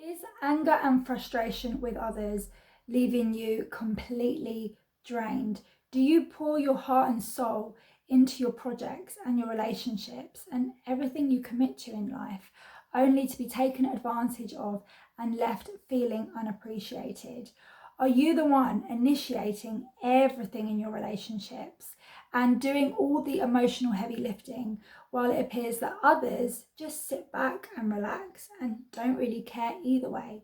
Is anger and frustration with others leaving you completely drained? Do you pour your heart and soul into your projects and your relationships and everything you commit to in life, only to be taken advantage of and left feeling unappreciated? Are you the one initiating everything in your relationships and doing all the emotional heavy lifting, while it appears that others just sit back and relax and don't really care either way?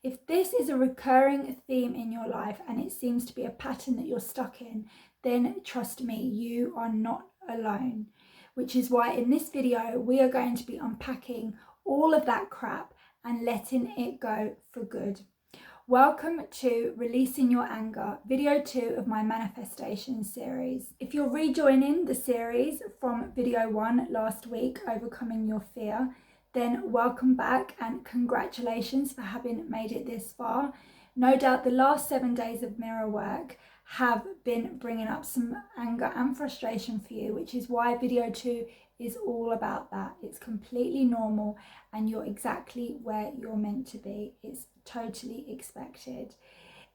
If this is a recurring theme in your life and it seems to be a pattern that you're stuck in, then trust me, you are not alone. Which is why in this video, we are going to be unpacking all of that crap and letting it go for good. Welcome to Releasing Your Anger, video 2 of my manifestation series. If you're rejoining the series from video 1 last week, Overcoming Your Fear, then welcome back and congratulations for having made it this far. No doubt the last 7 days of mirror work have been bringing up some anger and frustration for you, which is why video 2 is all about that. It's completely normal and you're exactly where you're meant to be. It's totally expected.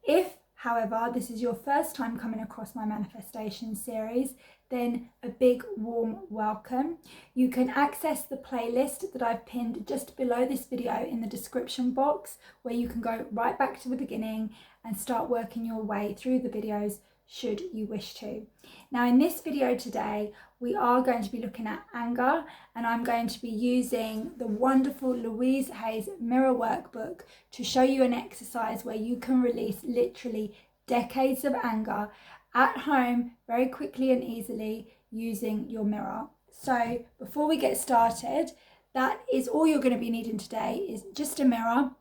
If, however, this is your first time coming across my manifestation series, then a big warm welcome. You can access the playlist that I've pinned just below this video in the description box, where you can go right back to the beginning and start working your way through the videos should you wish to. Now in this video today, we are going to be looking at anger, and I'm going to be using the wonderful Louise Hay Mirror Workbook to show you an exercise where you can release literally decades of anger at home very quickly and easily using your mirror. So before we get started, that is all you're going to be needing today, is just a mirror.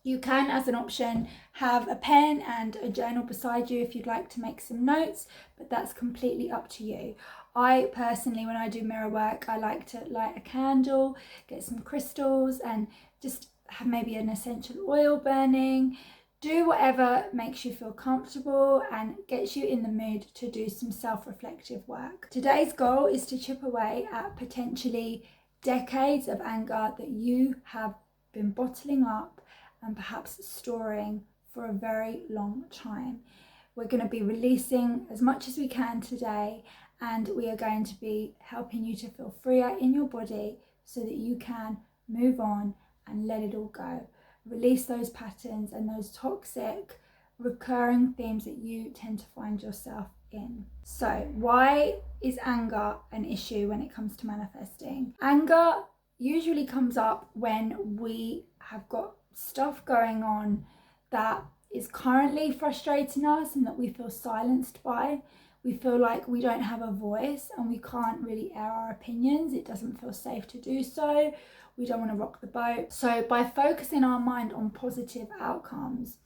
You can, as an option, have a pen and a journal beside you if you'd like to make some notes, but that's completely up to you. I personally, when I do mirror work, I like to light a candle, get some crystals, and just have maybe an essential oil burning. Do whatever makes you feel comfortable and gets you in the mood to do some self-reflective work. Today's goal is to chip away at potentially decades of anger that you have been bottling up and perhaps storing for a very long time. We're going to be releasing as much as we can today, and we are going to be helping you to feel freer in your body so that you can move on and let it all go. Release those patterns and those toxic recurring themes that you tend to find yourself in. So why is anger an issue when it comes to manifesting? Anger usually comes up when we have got stuff going on that is currently frustrating us and that we feel silenced by. We feel like we don't have a voice and we can't really air our opinions. It doesn't feel safe to do so. We don't want to rock the boat. So by focusing our mind on positive outcomes,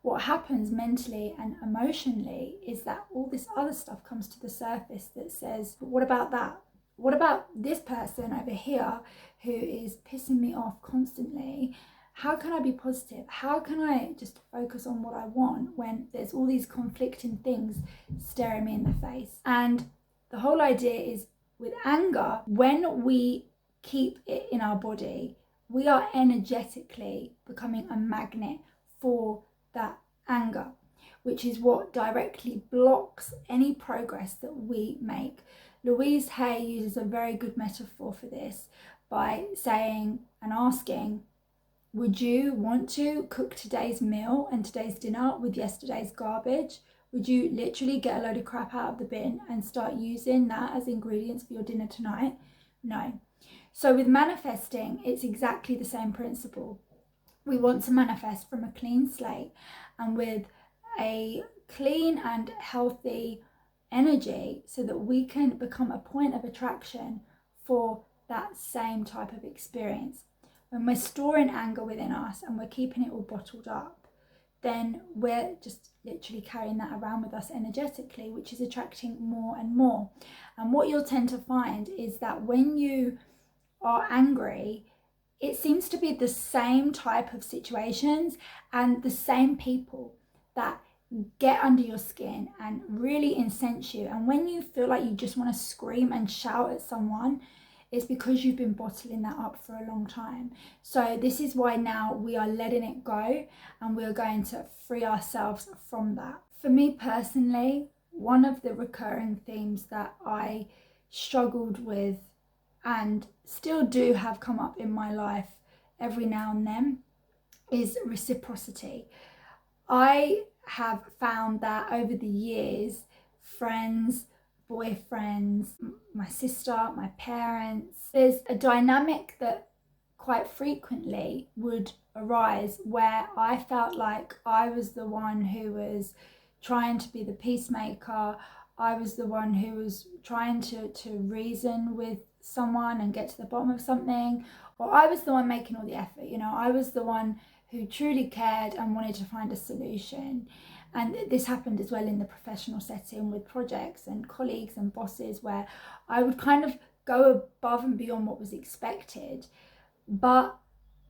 what happens mentally and emotionally is that all this other stuff comes to the surface that says, but what about that? What about this person over here who is pissing me off constantly? How can I be positive? How can I just focus on what I want when there's all these conflicting things staring me in the face? And the whole idea is, with anger, when we keep it in our body, we are energetically becoming a magnet for that anger, which is what directly blocks any progress that we make. Louise Hay uses a very good metaphor for this by saying and asking, would you want to cook today's meal and today's dinner with yesterday's garbage? Would you literally get a load of crap out of the bin and start using that as ingredients for your dinner tonight? No. So with manifesting, it's exactly the same principle. We want to manifest from a clean slate and with a clean and healthy energy so that we can become a point of attraction for that same type of experience. When we're storing anger within us and we're keeping it all bottled up, then we're just literally carrying that around with us energetically, which is attracting more and more. And what you'll tend to find is that when you are angry, it seems to be the same type of situations and the same people that get under your skin and really incense you. And when you feel like you just want to scream and shout at someone, it's because you've been bottling that up for a long time. So this is why now we are letting it go, and we're going to free ourselves from that. For me personally, one of the recurring themes that I struggled with and still do have come up in my life every now and then is reciprocity. I have found that over the years, friends, boyfriends, my sister, my parents, there's a dynamic that quite frequently would arise where I felt like I was the one who was trying to be the peacemaker. I was the one who was trying to reason with someone and get to the bottom of something, or I was the one making all the effort. I was the one who truly cared and wanted to find a solution. And this happened as well in the professional setting with projects and colleagues and bosses, where I would kind of go above and beyond what was expected. But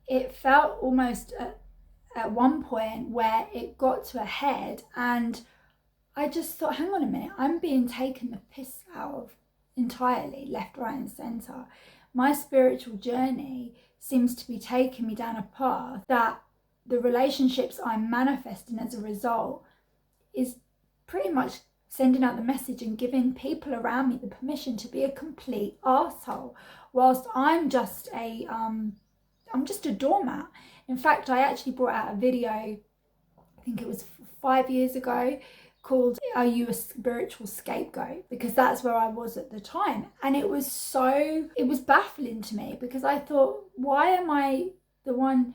it felt almost at one point where it got to a head, and I just thought, hang on a minute, I'm being taken the piss out of entirely, left, right, and centre. My spiritual journey seems to be taking me down a path that the relationships I'm manifesting as a result is pretty much sending out the message and giving people around me the permission to be a complete arsehole, whilst I'm just a doormat. In fact, I actually brought out a video, I think it was 5 years ago, called "Are You a Spiritual Scapegoat?" because that's where I was at the time. And it was baffling to me, because I thought, why am I the one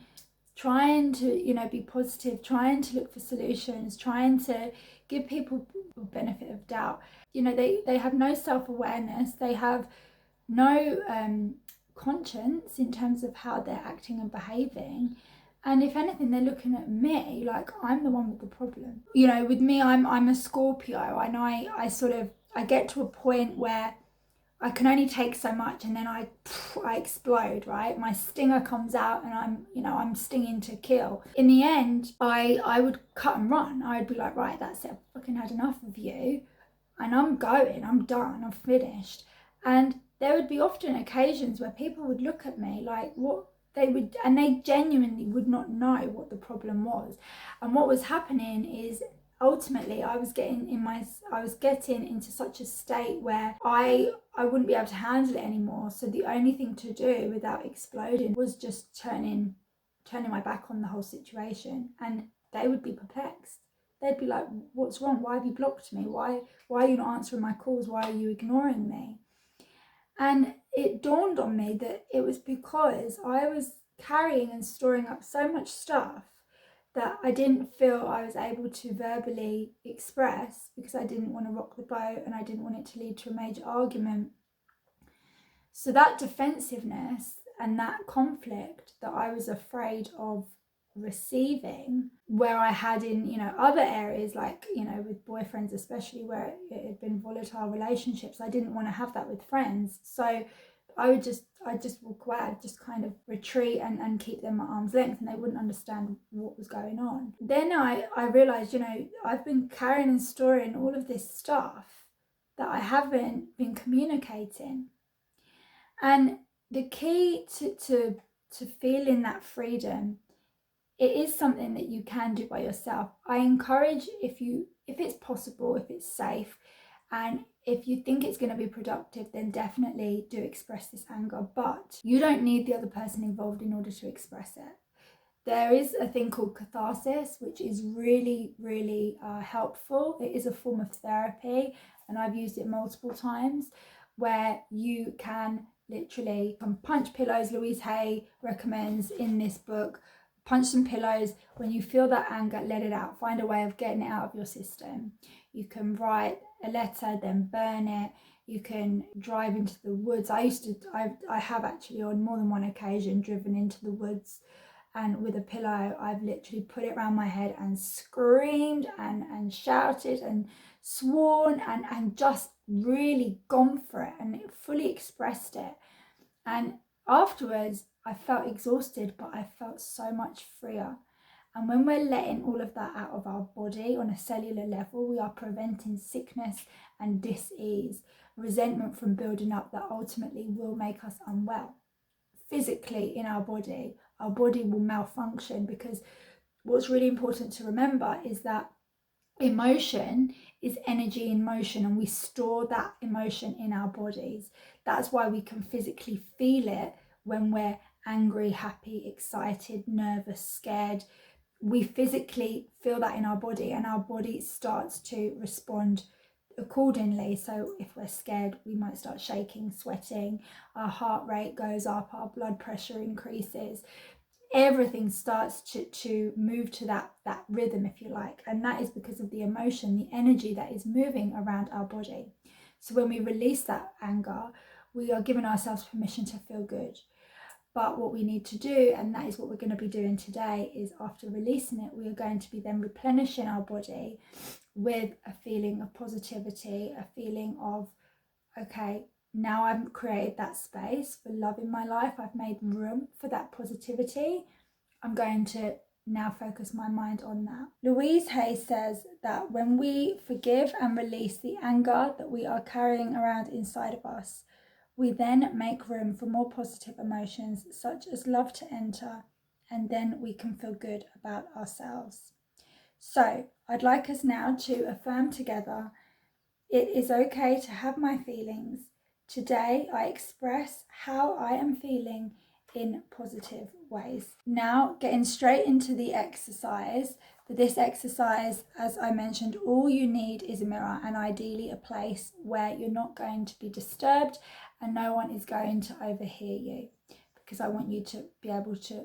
trying to be positive, trying to look for solutions, trying to give people the benefit of doubt? They have no self-awareness, they have no conscience in terms of how they're acting and behaving. And if anything, they're looking at me like I'm the one with the problem. With me, I'm a Scorpio, and I get to a point where I can only take so much, and then I explode, right? My stinger comes out, and I'm stinging to kill. In the end, I would cut and run. I would be like, right, that's it, I've fucking had enough of you, and I'm going, I'm done, I'm finished. And there would be often occasions where people would look at me like, what and they genuinely would not know what the problem was. And what was happening is, ultimately, I was getting into such a state where I wouldn't be able to handle it anymore. So the only thing to do without exploding was just turning my back on the whole situation. And they would be perplexed. They'd be like, what's wrong? Why have you blocked me? Why are you not answering my calls? Why are you ignoring me? And it dawned on me that it was because I was carrying and storing up so much stuff that I didn't feel I was able to verbally express, because I didn't want to rock the boat and I didn't want it to lead to a major argument. So that defensiveness and that conflict that I was afraid of receiving, where I had in other areas, like with boyfriends especially, where it had been volatile relationships, I didn't want to have that with friends. So I just walk away, I'd just kind of retreat and keep them at arm's length, and they wouldn't understand what was going on. Then I realised, I've been carrying and storing all of this stuff that I haven't been communicating. And the key to feeling that freedom, it is something that you can do by yourself. I encourage, if it's possible, if it's safe, and if you think it's going to be productive, then definitely do express this anger. But you don't need the other person involved in order to express it. There is a thing called catharsis, which is really, really helpful. It is a form of therapy, and I've used it multiple times, where you can literally punch pillows. Louise Hay recommends in this book, punch some pillows. When you feel that anger, let it out. Find a way of getting it out of your system. You can write a letter, then burn it. You can drive into the woods. I have actually on more than one occasion driven into the woods, and with a pillow, I've literally put it around my head and screamed and shouted and sworn and just really gone for it, and fully expressed it. And afterwards, I felt exhausted, but I felt so much freer. And when we're letting all of that out of our body on a cellular level, we are preventing sickness and dis-ease, resentment from building up that ultimately will make us unwell. Physically in our body will malfunction, because what's really important to remember is that emotion is energy in motion, and we store that emotion in our bodies. That's why we can physically feel it when we're angry, happy, excited, nervous, scared. We physically feel that in our body, and our body starts to respond accordingly. So if we're scared, we might start shaking, sweating, our heart rate goes up, our blood pressure increases. Everything starts to move to that rhythm, if you like, and that is because of the emotion, the energy that is moving around our body. So when we release that anger, we are giving ourselves permission to feel good. But what we need to do, and that is what we're going to be doing today, is after releasing it, we are going to be then replenishing our body with a feeling of positivity, a feeling of, okay, now I've created that space for love in my life, I've made room for that positivity, I'm going to now focus my mind on that. Louise Hay says that when we forgive and release the anger that we are carrying around inside of us, we then make room for more positive emotions such as love to enter, and then we can feel good about ourselves. So I'd like us now to affirm together, it is okay to have my feelings. Today I express how I am feeling in positive ways. Now getting straight into the exercise. For this exercise, as I mentioned, all you need is a mirror, and ideally a place where you're not going to be disturbed and no one is going to overhear you, because I want you to be able to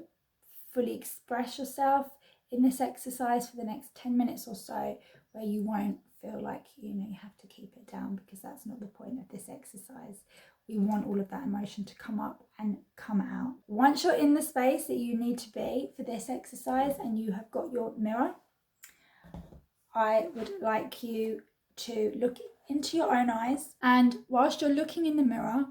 fully express yourself in this exercise for the next 10 minutes or so, where you won't feel like you have to keep it down, because that's not the point of this exercise. We want all of that emotion to come up and come out. Once you're in the space that you need to be for this exercise and you have got your mirror, I would like you to look into your own eyes, and whilst you're looking in the mirror,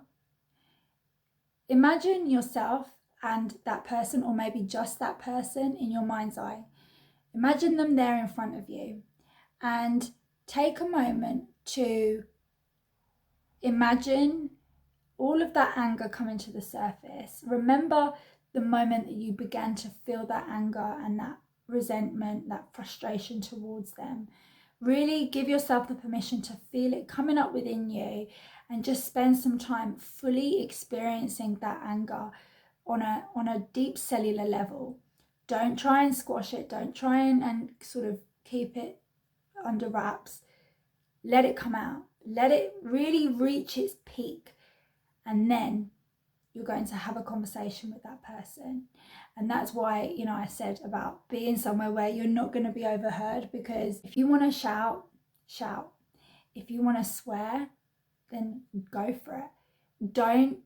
imagine yourself and that person, or maybe just that person in your mind's eye. Imagine them there in front of you, and take a moment to imagine all of that anger coming to the surface. Remember the moment that you began to feel that anger and that resentment, that frustration towards them. Really give yourself the permission to feel it coming up within you, and just spend some time fully experiencing that anger on a deep cellular level. Don't try and squash it. Don't try and sort of keep it under wraps. Let it come out. Let it really reach its peak. And then you're going to have a conversation with that person. And that's why, I said about being somewhere where you're not going to be overheard, because if you want to shout, shout. If you want to swear, then go for it. Don't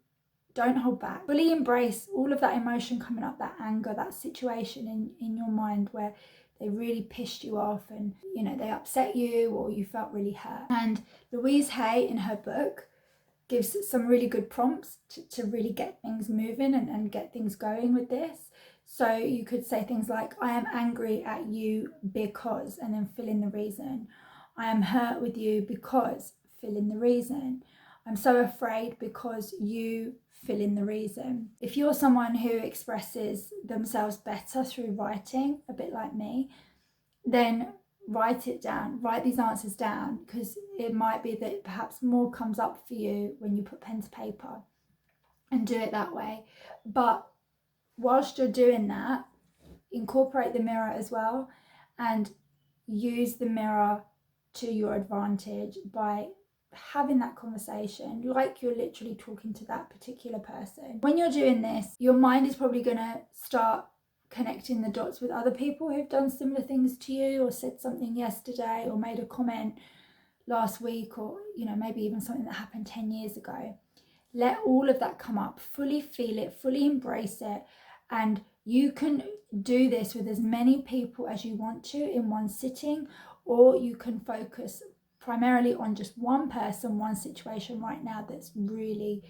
hold back. Fully embrace all of that emotion coming up, that anger, that situation in your mind where they really pissed you off and, they upset you, or you felt really hurt. And Louise Hay, in her book, gives some really good prompts to really get things moving and get things going with this. So you could say things like, I am angry at you because, and then fill in the reason. I am hurt with you because, fill in the reason. I'm so afraid because you, fill in the reason. If you're someone who expresses themselves better through writing, a bit like me, then write it down, write these answers down, because it might be that perhaps more comes up for you when you put pen to paper, and do it that way. But whilst you're doing that, incorporate the mirror as well, and use the mirror to your advantage by having that conversation like you're literally talking to that particular person. When you're doing this, your mind is probably going to start connecting the dots with other people who've done similar things to you, or said something yesterday, or made a comment last week, or maybe even something that happened 10 years ago. Let all of that come up, fully feel it, fully embrace it, and you can do this with as many people as you want to in one sitting, or you can focus primarily on just one person, one situation right now that's really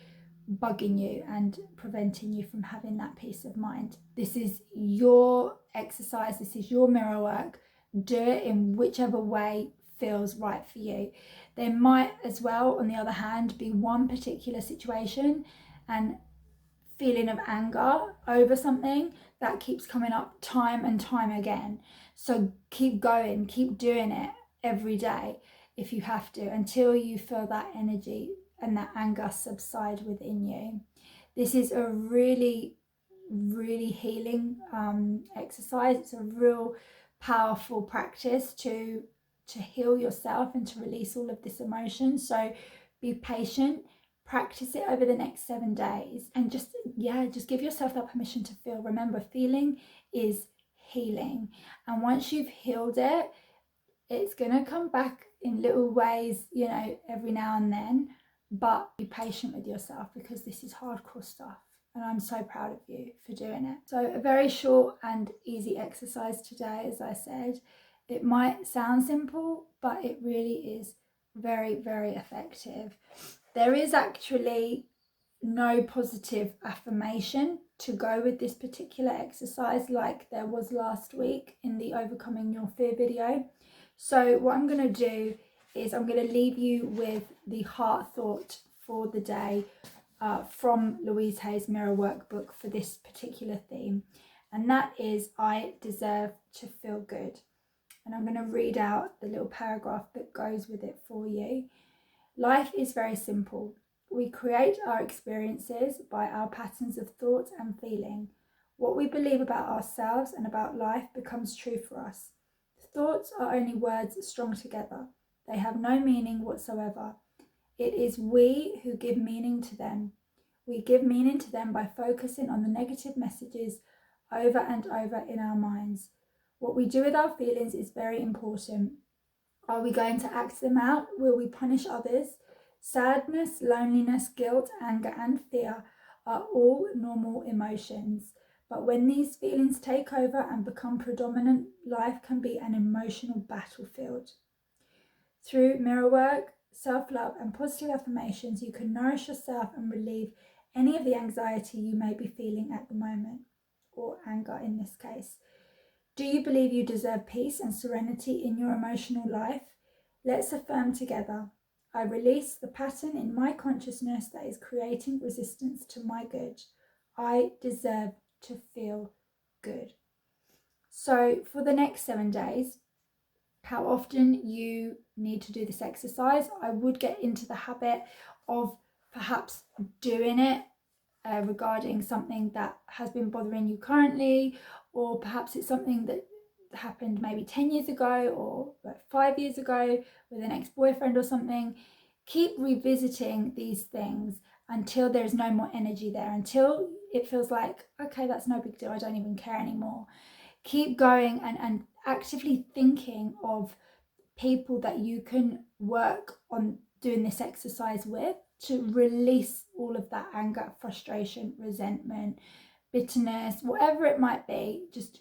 bugging you and preventing you from having that peace of mind. This is your exercise, this is your mirror work. Do it in whichever way feels right for you. There might as well, on the other hand, be one particular situation and feeling of anger over something that keeps coming up time and time again. So keep going, keep doing it every day if you have to, until you feel that energy and that anger subside within you. This is a really, really healing exercise. It's a real powerful practice to heal yourself and to release all of this emotion. So be patient, practice it over the next 7 days, and just give yourself that permission to feel. Remember, feeling is healing, and once you've healed it, it's gonna come back in little ways, you know, every now and then. But be patient with yourself, because this is hardcore stuff, and I'm so proud of you for doing it. So a very short and easy exercise today. As I said, it might sound simple, but it really is very, very effective. There is actually no positive affirmation to go with this particular exercise like there was last week in the Overcoming Your Fear video. So what I'm going to do is I'm going to leave you with the heart thought for the day from Louise Hay's Mirror Workbook for this particular theme. And that is, I deserve to feel good. And I'm going to read out the little paragraph that goes with it for you. Life is very simple. We create our experiences by our patterns of thought and feeling. What we believe about ourselves and about life becomes true for us. Thoughts are only words strung together. They have no meaning whatsoever. It is we who give meaning to them. We give meaning to them by focusing on the negative messages over and over in our minds. What we do with our feelings is very important. Are we going to act them out? Will we punish others? Sadness, loneliness, guilt, anger, and fear are all normal emotions. But when these feelings take over and become predominant, life can be an emotional battlefield. Through mirror work, self-love, and positive affirmations, you can nourish yourself and relieve any of the anxiety you may be feeling at the moment, or anger in this case. Do you believe you deserve peace and serenity in your emotional life? Let's affirm together. I release the pattern in my consciousness that is creating resistance to my good. I deserve to feel good. So for the next 7 days, how often you need to do this exercise, I would get into the habit of perhaps doing it regarding something that has been bothering you currently, or perhaps it's something that happened maybe 10 years ago or 5 years ago with an ex-boyfriend or something. Keep revisiting these things until there's no more energy there, until it feels like, okay, that's no big deal, I don't even care anymore. Keep going and actively thinking of people that you can work on doing this exercise with to release all of that anger, frustration, resentment, bitterness, whatever it might be. Just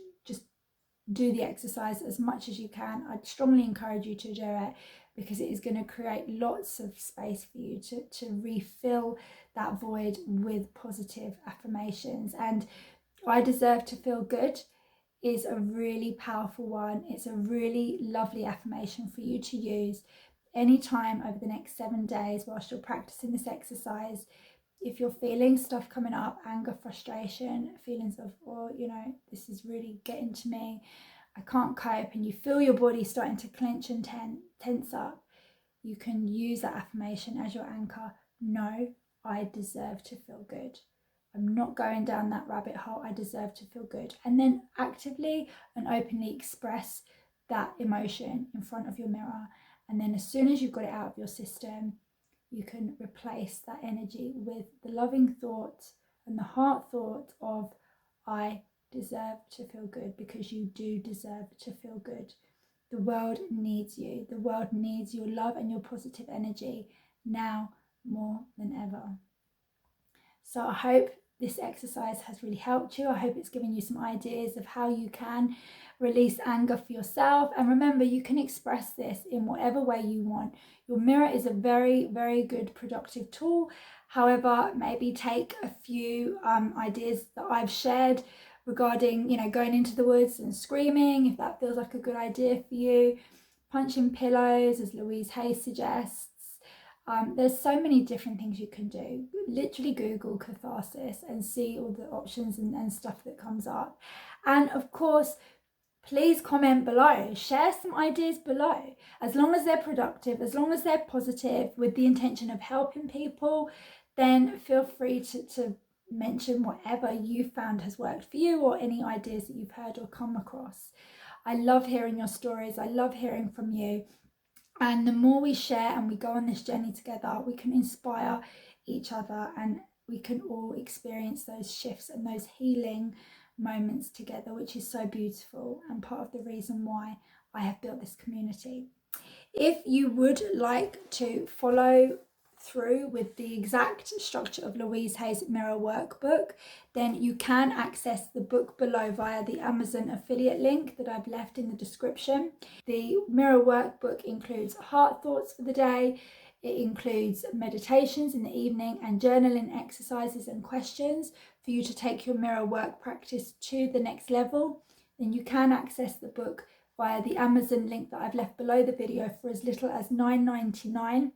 do the exercise as much as you can. I'd strongly encourage you to do it, because it is going to create lots of space for you to refill that void with positive affirmations. And I deserve to feel good is a really powerful one. It's a really lovely affirmation for you to use anytime over the next 7 days whilst you're practicing this exercise. If you're feeling stuff coming up, anger, frustration, feelings of, oh, you know, this is really getting to me, I can't cope, and you feel your body starting to clench and tense up, you can use that affirmation as your anchor. No, I deserve to feel good. I'm not going down that rabbit hole. I deserve to feel good. And then actively and openly express that emotion in front of your mirror. And then as soon as you've got it out of your system, you can replace that energy with the loving thought and the heart thought of, I deserve to feel good, because you do deserve to feel good. The world needs you. The world needs your love and your positive energy now more than ever. So I hope this exercise has really helped you. I hope it's given you some ideas of how you can release anger for yourself. And remember, you can express this in whatever way you want. Your mirror is a very, very good productive tool. However, maybe take a few ideas that I've shared regarding, going into the woods and screaming, if that feels like a good idea for you. Punching pillows, as Louise Hay suggests. There's so many different things you can do. Literally Google catharsis and see all the options and stuff that comes up. And of course, please comment below, share some ideas below. As long as they're productive, as long as they're positive with the intention of helping people, then feel free to mention whatever you found has worked for you or any ideas that you've heard or come across. I love hearing your stories. I love hearing from you. And the more we share and we go on this journey together, we can inspire each other and we can all experience those shifts and those healing moments together, which is so beautiful and part of the reason why I have built this community. If you would like to follow through with the exact structure of Louise Hay's Mirror Workbook, then you can access the book below via the Amazon affiliate link that I've left in the description. The Mirror Workbook includes heart thoughts for the day, it includes meditations in the evening and journaling exercises and questions for you to take your mirror work practice to the next level. Then you can access the book via the Amazon link that I've left below the video for as little as $9.99.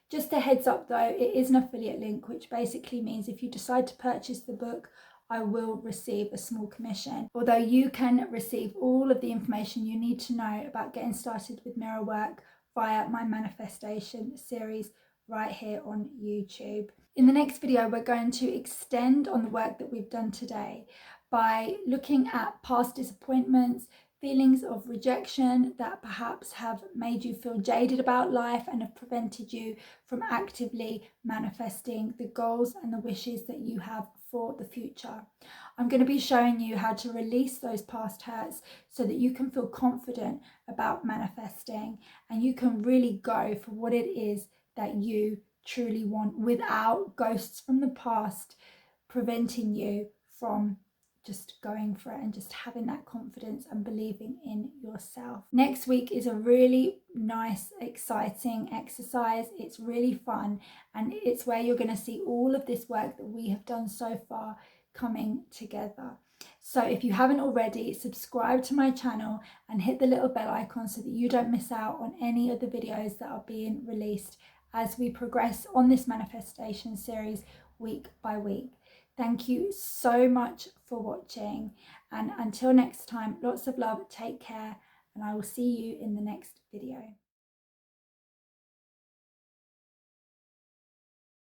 Just a heads up though, it is an affiliate link, which basically means if you decide to purchase the book, I will receive a small commission. Although you can receive all of the information you need to know about getting started with mirror work via my manifestation series right here on YouTube. In the next video, we're going to extend on the work that we've done today by looking at past disappointments, feelings of rejection that perhaps have made you feel jaded about life and have prevented you from actively manifesting the goals and the wishes that you have for the future. I'm going to be showing you how to release those past hurts so that you can feel confident about manifesting and you can really go for what it is that you truly want without ghosts from the past preventing you from just going for it and just having that confidence and believing in yourself. Next week is a really nice, exciting exercise. It's really fun and it's where you're going to see all of this work that we have done so far coming together. So if you haven't already, subscribe to my channel and hit the little bell icon so that you don't miss out on any of the videos that are being released as we progress on this manifestation series week by week. Thank you so much for watching, and until next time, lots of love, take care, and I will see you in the next video.